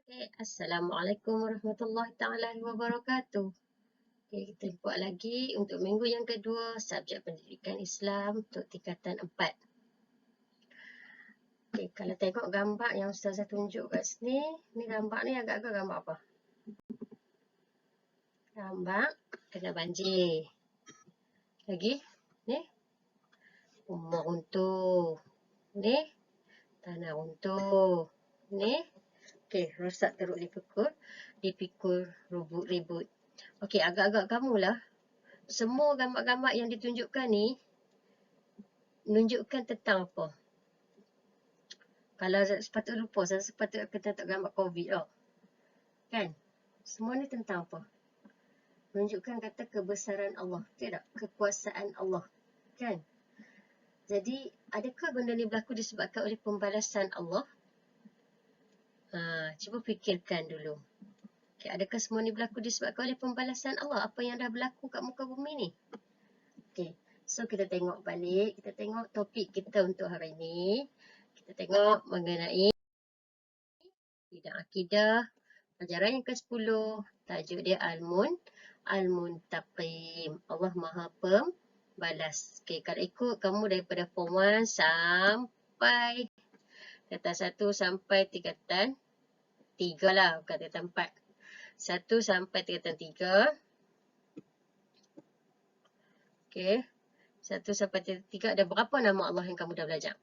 Okay, Assalamualaikum warahmatullahi taala wabarakatuh. Okay, kita buat lagi untuk minggu yang kedua subjek pendidikan Islam untuk tingkatan 4. Okay, kalau tengok gambar yang Ustazah tunjuk kat sini, ni gambar ni agak-agak gambar apa? Gambar kena banjir. Lagi, ni rumah runtuh. Ni tanah runtuh. Ni okay, rosak teruk dipikul ribut. Okey, agak-agak kamulah. Semua gambar-gambar yang ditunjukkan ni menunjukkan tentang apa? Kalau sepatutnya lupa, saya sepatutnya kita tak gambar COVID tau. Kan? Semua ni tentang apa? Menunjukkan kata kebesaran Allah. Tidak? Kekuasaan Allah. Kan? Jadi, adakah benda ni berlaku disebabkan oleh pembalasan Allah? Cuba fikirkan dulu. Okay, adakah semua ni berlaku disebabkan oleh pembalasan Allah? Apa yang dah berlaku kat muka bumi ni? Okay. So, kita tengok balik. Kita tengok topik kita untuk hari ni. Kita tengok mengenai bidang akidah. Pelajaran yang ke-10. Tajuk dia Al-Muntaqim. Allah Maha Pembalas. Okay, kalau ikut kamu daripada form 1 sampai tingkatan 1 sampai tingkatan 3 lah. Bukan tingkatan 4. 1 sampai tingkatan 3. Okay. 1 sampai tingkatan 3 ada berapa nama Allah yang kamu dah belajar?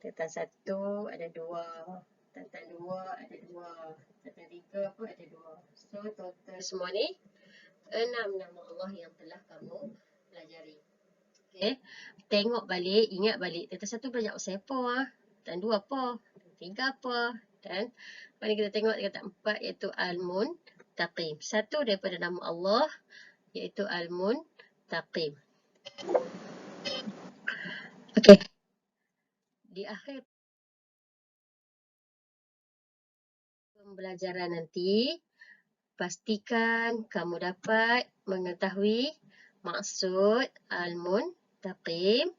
Tingkatan 1 ada 2. Tingkatan 2 ada 2. Tingkatan 3 pun ada 2. So, total semua ni 6 nama Allah yang telah kamu pelajari. Okay. Tengok balik, ingat balik. Tingkatan 1 belajar pasal apa? Tingkatan 2 apa? Tingkatan 3 apa? Dan mari kita tengok tingkatan 4 iaitu Al-Muntaqim. Satu daripada nama Allah iaitu Al-Muntaqim. Okay. Di akhir pembelajaran nanti, pastikan kamu dapat mengetahui maksud Al-Muntaqim.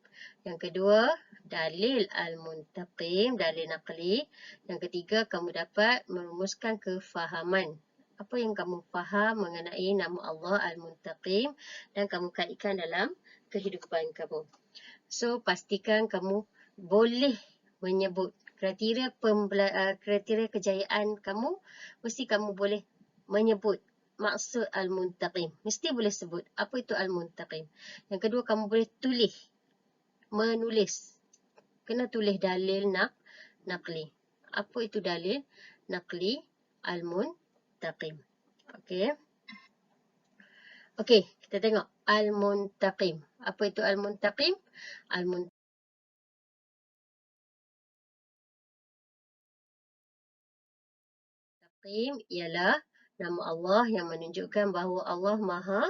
Yang kedua, dalil Al-Muntaqim, dalil naqli. Yang ketiga, kamu dapat merumuskan kefahaman. Apa yang kamu faham mengenai nama Allah Al-Muntaqim dan kamu kaitkan dalam kehidupan kamu. So, pastikan kamu boleh menyebut kriteria kejayaan kamu, mesti kamu boleh menyebut maksud Al-Muntaqim. Mesti boleh sebut apa itu Al-Muntaqim. Yang kedua, kamu boleh menulis. Kena tulis dalil naqli. Apa itu dalil naqli Al-Muntaqim? Okey. Okey, kita tengok Al-Muntaqim. Apa itu Al-Muntaqim? Al-Muntaqim ialah nama Allah yang menunjukkan bahawa Allah Maha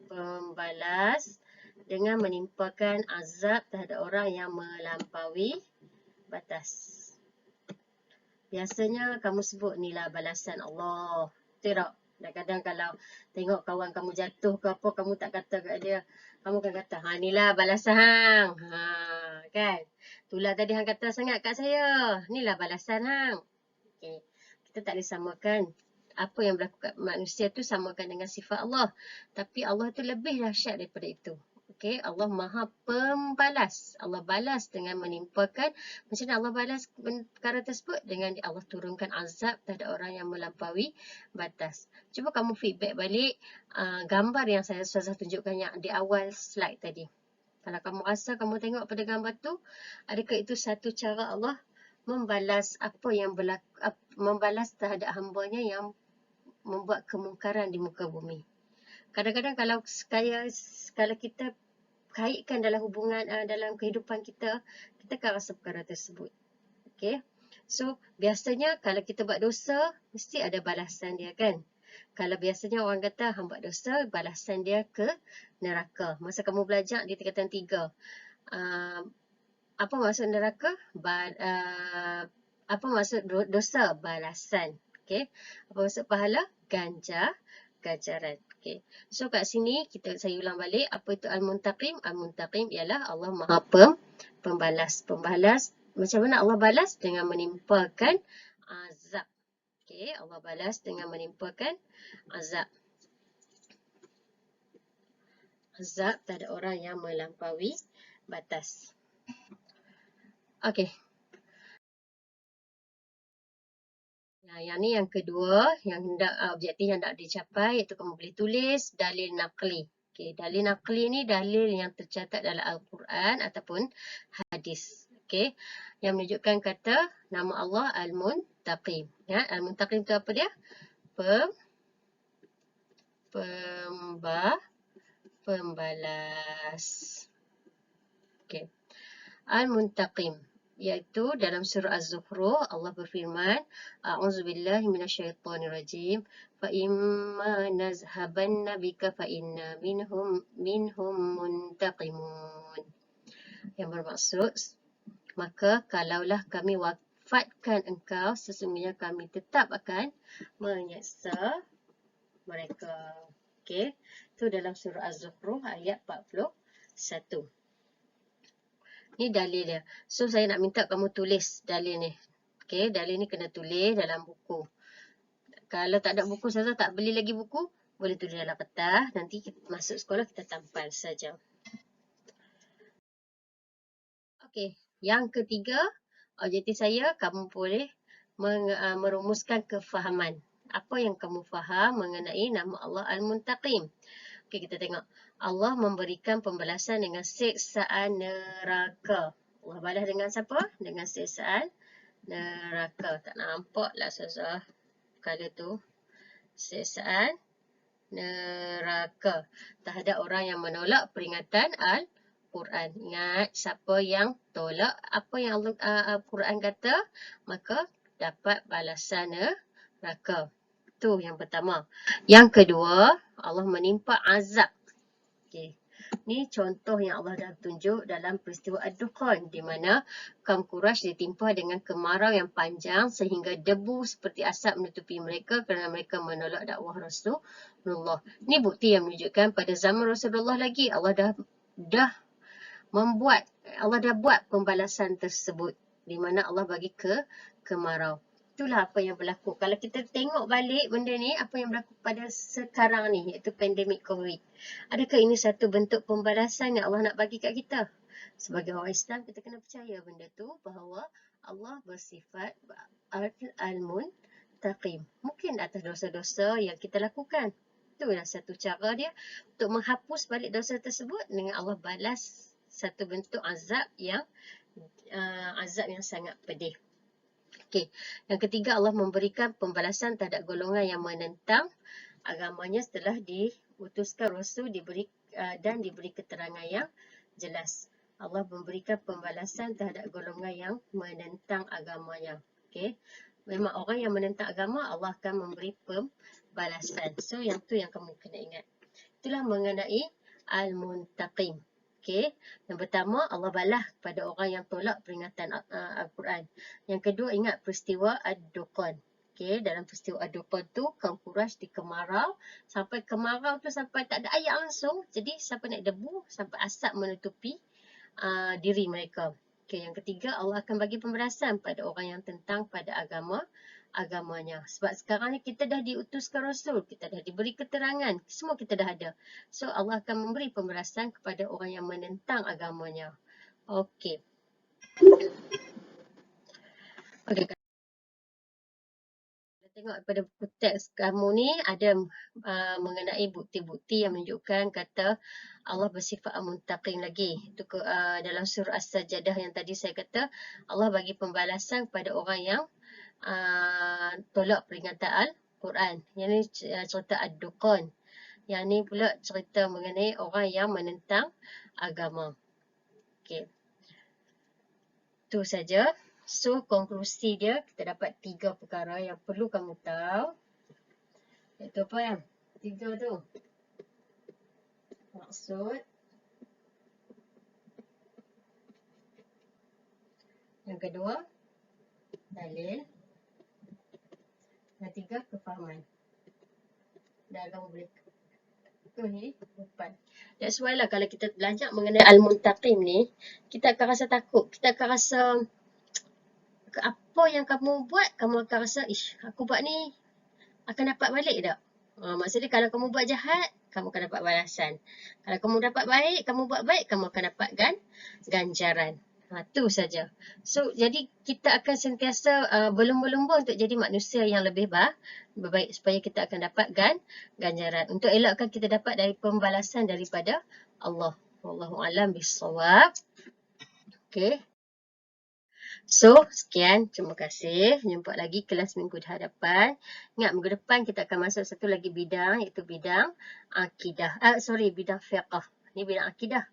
Pembalas dengan menimpakan azab terhadap orang yang melampaui batas. Biasanya kamu sebut inilah balasan Allah. Tidak. Kadang-kadang kalau tengok kawan kamu jatuh ke apa, kamu tak kata kat dia. Kamu kan kata, inilah balasan hang. Kan? Itulah tadi hang kata sangat kat saya. Inilah balasan hang. Okay. Kita tak boleh samakan. Apa yang berlaku kat manusia tu samakan dengan sifat Allah. Tapi Allah tu lebih dahsyat daripada itu. Okay, Allah Maha Pembalas. Allah balas dengan menimpakan. Macam mana Allah balas perkara tersebut? Dengan Allah turunkan azab terhadap orang yang melampaui batas. Cuba kamu feedback balik gambar yang saya tunjukkan yang di awal slide tadi. Kalau kamu rasa, kamu tengok pada gambar tu, adakah itu satu cara Allah membalas apa yang berlaku, membalas terhadap hambanya yang membuat kemungkaran di muka bumi? Kadang-kadang kalau kita kaitkan dalam hubungan, dalam kehidupan kita, kita akan rasa perkara tersebut. Okay. So, biasanya kalau kita buat dosa, mesti ada balasan dia kan. Kalau biasanya orang kata, hang buat dosa, balasan dia ke neraka. Masa kamu belajar di tingkatan 3, apa maksud neraka? Apa maksud dosa? Balasan. Okay. Apa maksud pahala? Ganjaran. Okay. So kat sini saya ulang balik apa itu Al-Muntaqim. Al-Muntaqim ialah Allah Maha pembalas. Pembalas, macam mana Allah balas? Dengan menimpakan azab. Okey, Allah balas dengan menimpakan azab. Azab terhadap orang yang melampaui batas. Okey. Yang ni yang kedua, yang hendak objektif yang hendak dicapai, iaitu kamu boleh tulis dalil naqli. Okey, dalil naqli ni dalil yang tercatat dalam Al-Quran ataupun hadis. Okey, yang menunjukkan kata nama Allah Al-Muntaqim. Ya, Al-Muntaqim tu apa dia? Pembalas. Okey. Al-Muntaqim, iaitu dalam surah Az-Zukhruf Allah berfirman, a'udzubillahi minasyaitonirrajim, fa imma nazhabanna bika fa inna minhum muntaqimun. Yang bermaksud, maka kalaulah kami wafatkan engkau, sesungguhnya kami tetap akan menyeksa mereka. Okey, itu dalam surah Az-Zukhruf ayat 41. Ni dalil dia. So, saya nak minta kamu tulis dalil ni. Okey, dalil ni kena tulis dalam buku. Kalau tak ada buku, saya tak beli lagi buku, boleh tulis dalam kertas. Nanti kita masuk sekolah, kita tampal saja. Okey, yang ketiga, objektif saya, kamu boleh merumuskan kefahaman. Apa yang kamu faham mengenai nama Allah Al-Muntaqim? Okey, kita tengok. Allah memberikan pembalasan dengan siksaan neraka. Allah balas dengan siapa? Dengan siksaan neraka. Tak nampak lah susah kala tu. Siksaan neraka terhadap orang yang menolak peringatan Al-Quran. Ingat, siapa yang tolak apa yang Al-Quran kata, maka dapat balasan neraka. Itu yang pertama. Yang kedua, Allah menimpa azab. Okey. Ni contoh yang Allah dah tunjuk dalam peristiwa Ad-Dukhan, di mana kaum Quraisy ditimpa dengan kemarau yang panjang sehingga debu seperti asap menutupi mereka kerana mereka menolak dakwah Rasulullah. Ni bukti yang menunjukkan pada zaman Rasulullah lagi Allah dah buat pembalasan tersebut, di mana Allah bagi kemarau. Itulah apa yang berlaku. Kalau kita tengok balik benda ni, apa yang berlaku pada sekarang ni, iaitu pandemik COVID. Adakah ini satu bentuk pembalasan yang Allah nak bagi kat kita? Sebagai orang Islam, kita kena percaya benda tu, bahawa Allah bersifat Al-Muntaqim. Mungkin atas dosa-dosa yang kita lakukan. Itulah satu cara dia untuk menghapus balik dosa tersebut, dengan Allah balas satu bentuk azab yang sangat pedih. Okey, yang ketiga, Allah memberikan pembalasan terhadap golongan yang menentang agamanya setelah diutuskan Rasul dan diberi keterangan yang jelas. Allah memberikan pembalasan terhadap golongan yang menentang agamanya. Okey, memang orang yang menentang agama, Allah akan memberi pembalasan. So, yang tu yang kamu kena ingat. Itulah mengenai Al-Muntaqim. Okey, yang pertama, Allah balas kepada orang yang tolak peringatan Al-Quran. Yang kedua, ingat peristiwa Ad-Dukhan. Okey, dalam peristiwa Ad-Dukhan tu, kaum Quraisy dikemarau, sampai kemarau tu sampai tak ada air langsung, jadi sampai naik debu, sampai asap menutupi diri mereka. Okey, yang ketiga, Allah akan bagi pembalasan pada orang yang tentang pada agamanya. Sebab sekarang ni kita dah diutuskan Rasul, kita dah diberi keterangan, semua kita dah ada. So, Allah akan memberi pembalasan kepada orang yang menentang agamanya. Okey. Okey, kita tengok pada buku teks kamu ni ada mengenai bukti-bukti yang menunjukkan kata Allah bersifat Al-Muntaqim lagi. Itu dalam surah As-Sajdah yang tadi saya kata, Allah bagi pembalasan kepada orang yang tolak peringatan Al-Quran. Yang ni cerita Ad-Dukhan. Yang ni pula cerita mengenai orang yang menentang agama. Okey. Itu saja. So, konklusi dia, kita dapat 3 perkara yang perlu kamu tahu. Iaitu apa yang? 3 tu. Maksud. Yang kedua, dalil. Yang 3, kefahaman. Dan kamu boleh Empat. That's why lah kalau kita belajar mengenai Al-Muntaqim ni, kita akan rasa takut. Kita akan rasa apa yang kamu buat, kamu akan rasa, ish, aku buat ni akan dapat balik tak? Maksudnya kalau kamu buat jahat, kamu akan dapat balasan. Kalau kamu dapat baik, kamu buat baik, kamu akan dapatkan ganjaran. Tu saja. So, jadi kita akan sentiasa berlumba-lumba untuk jadi manusia yang lebih baik supaya kita akan dapatkan ganjaran. Untuk elakkan kita dapat dari pembalasan daripada Allah. Wallahu a'lam bissawab. Okay. So, sekian. Terima kasih. Jumpa lagi kelas minggu hadapan. Ingat, minggu depan kita akan masuk satu lagi bidang, iaitu bidang akidah. Bidang fiqh. Ini bidang akidah.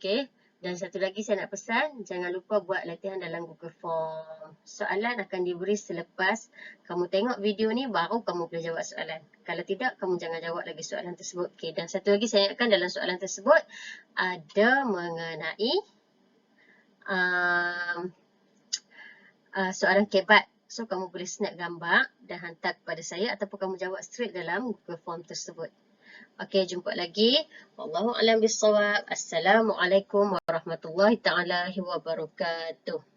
Okay. Dan satu lagi saya nak pesan, jangan lupa buat latihan dalam Google Form. Soalan akan diberi selepas kamu tengok video ni, baru kamu boleh jawab soalan. Kalau tidak, kamu jangan jawab lagi soalan tersebut. Okay. Dan satu lagi saya ingatkan dalam soalan tersebut, ada mengenai soalan kebat. So, kamu boleh snap gambar dan hantar kepada saya ataupun kamu jawab straight dalam Google Form tersebut. Okey, jumpa lagi. Wallahu a'lam bissawab. Assalamualaikum warahmatullahi taala wabarakatuh.